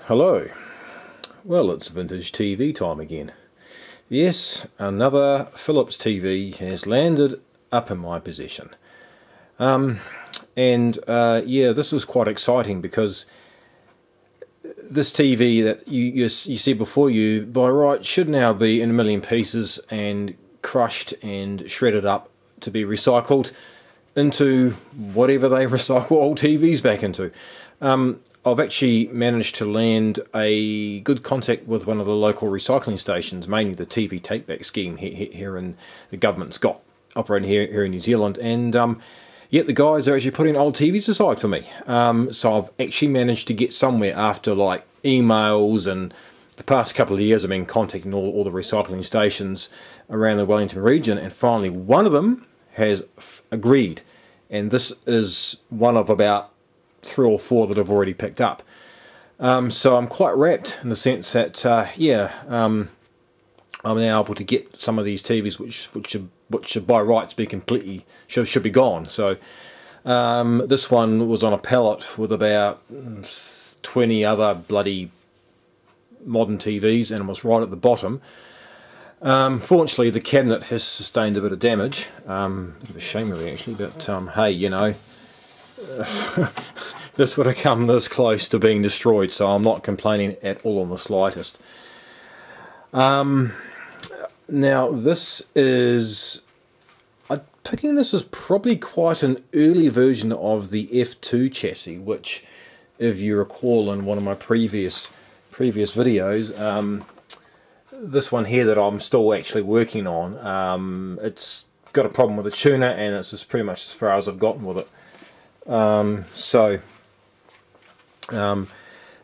Hello. Well, it's vintage TV time again. Yes, another Philips TV has landed up in my possession. Yeah, this was quite exciting because this TV that you see before you, by right, should now be in a million pieces and crushed and shredded up to be recycled into whatever they recycle old TVs back into. I've actually managed to land a good contact with one of the local recycling stations, mainly the TV take-back scheme here in the government's got operating here in New Zealand, and yet the guys are actually putting old TVs aside for me. So I've actually managed to get somewhere after like emails, and the past couple of years I've been contacting all the recycling stations around the Wellington region, and finally one of them has agreed, and this is one of about 3 or 4 that I've already picked up. So I'm quite rapt in the sense that I'm now able to get some of these TVs which should by rights be completely should be gone. So this one was on a pallet with about 20 other bloody modern TVs, and it was right at the bottom. Fortunately, the cabinet has sustained a bit of damage. Bit of a shame really, actually, but hey, you know, this would have come this close to being destroyed, so I'm not complaining at all in the slightest. Now this is, I'm picking this as probably quite an early version of the F2 chassis, which, if you recall in one of my previous videos, this one here that I'm still actually working on, it's got a problem with the tuner, and it's just pretty much as far as I've gotten with it.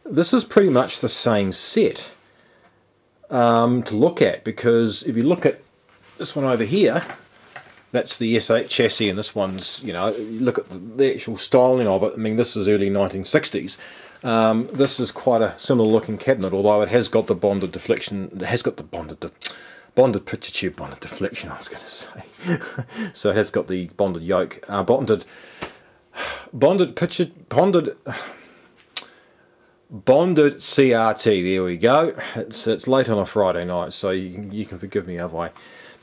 This is pretty much the same set to look at, because if you look at this one over here, that's the S8 chassis, and this one's, you know, you look at the actual styling of it, I mean, this is early 1960s. This is quite a similar looking cabinet, although it has got the bonded deflection, it has got the bonded picture tube bonded deflection, I was going to say. So it has got the bonded yoke, bonded CRT. There we go. It's late on a Friday night, so you can forgive me if I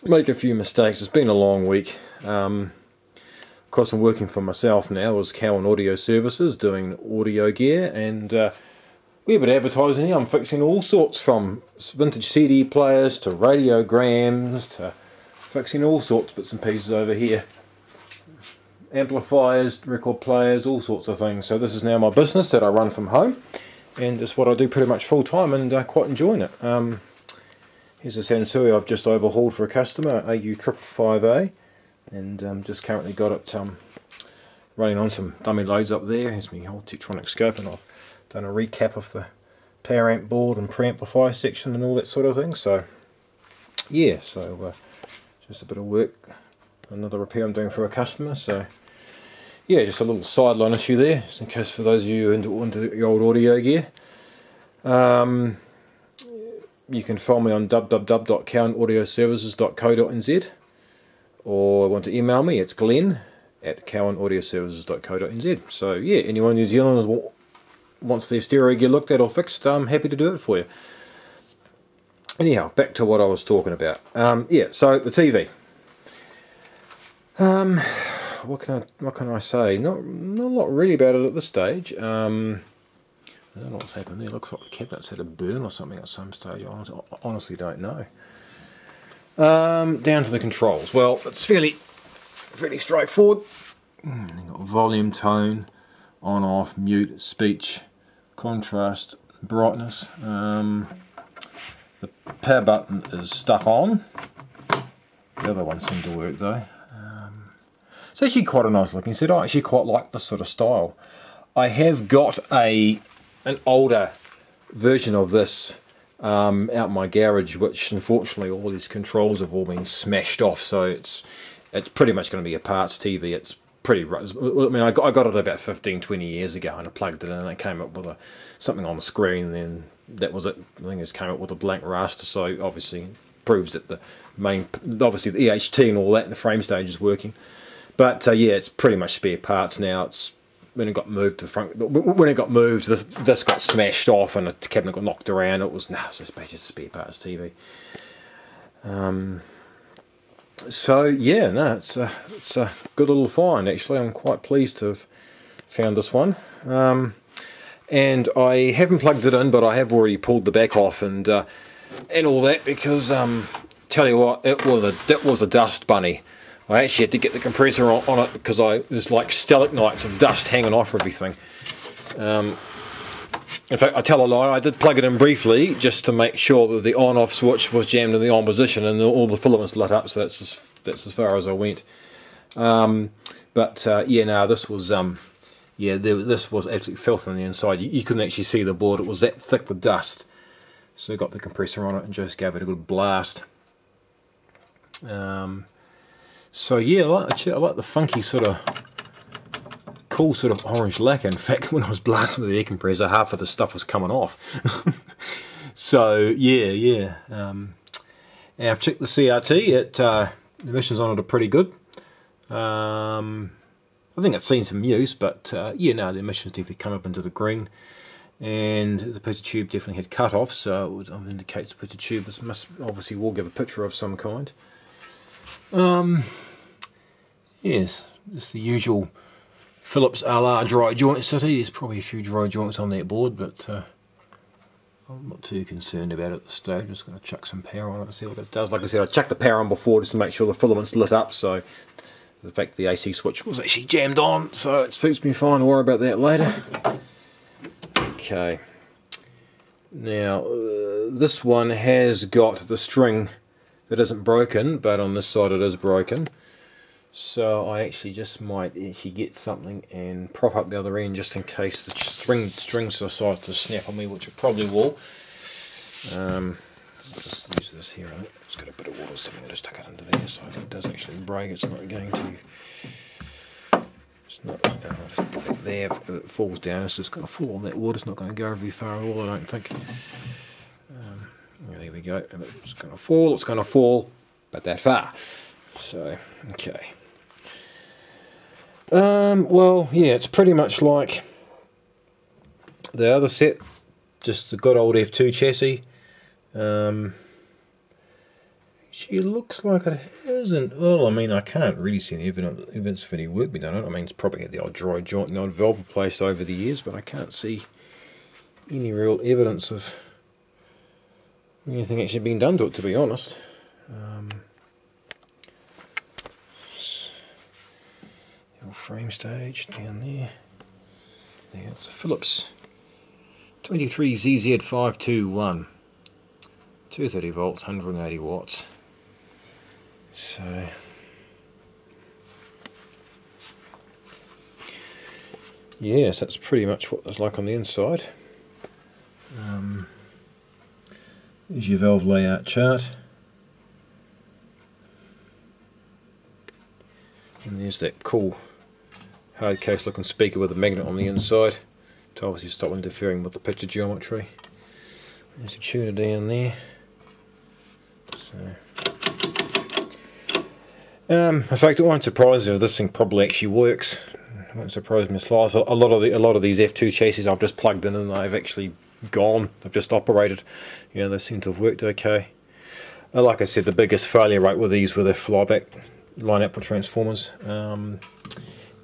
make a few mistakes. It's been a long week. Of course, I'm working for myself now as Cowan Audio Services, doing audio gear, and we've been advertising here. I'm fixing all sorts, from vintage CD players to radiograms to fixing all sorts of bits and pieces over here. Amplifiers, record players, all sorts of things. So this is now my business that I run from home, and it's what I do pretty much full time, and quite enjoying it. Here's a Sansui I've just overhauled for a customer, AU555A, and just currently got it running on some dummy loads up there. Here's my whole Tektronix scope, and I've done a recap of the power amp board and preamplifier section and all that sort of thing. So yeah, so just a bit of work, another repair I'm doing for a customer. So yeah, just a little sideline issue there, just in case for those of you into the old audio gear. You can follow me on www.cowanaudioservices.co.nz, or want to email me, it's glenn@cowanaudioservices.co.nz. So yeah, anyone in New Zealand wants their stereo gear looked at or fixed, I'm happy to do it for you. Anyhow, back to what I was talking about. Yeah, so the TV. What can I say? Not a lot really about it at this stage. I don't know what's happened there. Looks like the cabinet's had a burn or something at some stage. I honestly don't know. Down to the controls. Well, it's fairly straightforward. You've got volume, tone, on, off, mute, speech, contrast, brightness. The power button is stuck on. The other one seemed to work though. It's actually quite a nice looking set. I actually quite like this sort of style. I have got an older version of this out in my garage, which unfortunately all these controls have all been smashed off, so it's pretty much going to be a parts TV. It's pretty, I mean, I got it about 15-20 years ago, and I plugged it in and it came up with something on the screen, and then that was it. I think it just came up with a blank raster, so obviously proves that the obviously the EHT and all that, the frame stage is working. But yeah, it's pretty much spare parts now. It's when it got moved to the front, when it got moved, this got smashed off and the cabinet got knocked around. It was it's just basically a spare parts TV. So yeah, no, it's a good little find actually. I'm quite pleased to have found this one. And I haven't plugged it in, but I have already pulled the back off and all that, because tell you what, it was a dust bunny. I actually had to get the compressor on it because there's like stalagmites of dust hanging off everything. In fact, I tell a lie, I did plug it in briefly just to make sure that the on-off switch was jammed in the on position and all the filaments lit up, so that's as far as I went. Yeah, no, this was this was absolutely filth on the inside. You couldn't actually see the board, it was that thick with dust. So I got the compressor on it and just gave it a good blast. So yeah, I like the funky sort of cool sort of orange lacquer. In fact, when I was blasting with the air compressor, half of the stuff was coming off. So yeah. And I've checked the CRT. The emissions on it are pretty good. I think it's seen some use, but yeah, no, the emissions definitely come up into the green. And the picture tube definitely had cut off, so it indicates the picture tube obviously will give a picture of some kind. Yes, it's the usual Philips a la dry joint city. There's probably a few dry joints on that board, but I'm not too concerned about it at this stage. I'm just going to chuck some power on it and see what it does. Like I said, I chucked the power on before just to make sure the filaments lit up, so the fact the AC switch was actually jammed on, so it suits me fine. I'll worry about that later. Okay, now this one has got the string that isn't broken, but on this side it is broken. So I actually just might get something and prop up the other end just in case the strings decide to snap on me, which it probably will. I'll just use this here. It's got a bit of water sitting. I just tuck it under there, so if it does actually break, it's not going to. It's not. Just put it there. If it falls down, it's just going to fall on that water. It's not going to go very far at all, I don't think. There we go. And it's going to fall. It's going to fall, but that far. So okay. Well, yeah, it's pretty much like the other set, just the good old F2 chassis. She looks like it hasn't. Well, I mean, I can't really see any evidence of any work being done on it. I mean, it's probably had the odd dry joint and the odd valve replaced over the years, but I can't see any real evidence of anything actually being done to it, to be honest. Frame stage down there. There, it's a Philips 23ZZ521, 230 volts, 180 watts. So yes, that's pretty much what it's like on the inside. There's your valve layout chart. And there's that cool hard case looking speaker with a magnet on the inside to obviously stop interfering with the picture geometry. There's a tuner down there. So, in fact, it won't surprise you if this thing probably actually works. It won't surprise me as far as a lot of these F2 chassis I've just plugged in and they've actually gone. They've just operated. You know, they seem to have worked okay. Like I said, the biggest failure rate with these were their flyback line output transformers.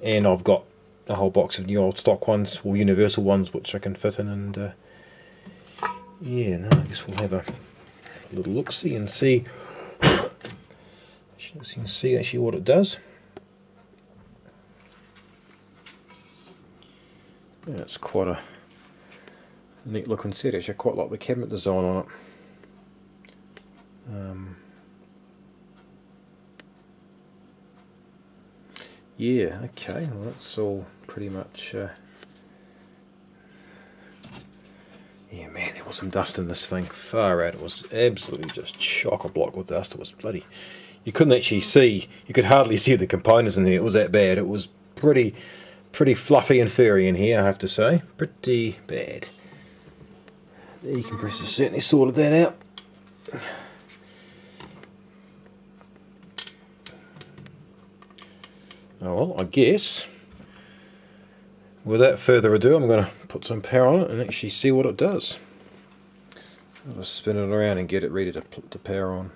And I've got a whole box of new old stock ones, or universal ones, which I can fit in, and yeah, no, I guess we'll have a little look-see and see. You can see actually what it does. Yeah, it's quite a neat looking set. Actually, I quite like the cabinet design on it. Yeah, okay, well that's all pretty much, yeah man, there was some dust in this thing, far out. It was absolutely just chock-a-block with dust. It was bloody, you couldn't actually see, you could hardly see the components in there, it was that bad. It was pretty fluffy and furry in here, I have to say, pretty bad. The compressor certainly sorted that out. Oh well, I guess without further ado, I'm going to put some power on it and actually see what it does. I'll just spin it around and get it ready to power on.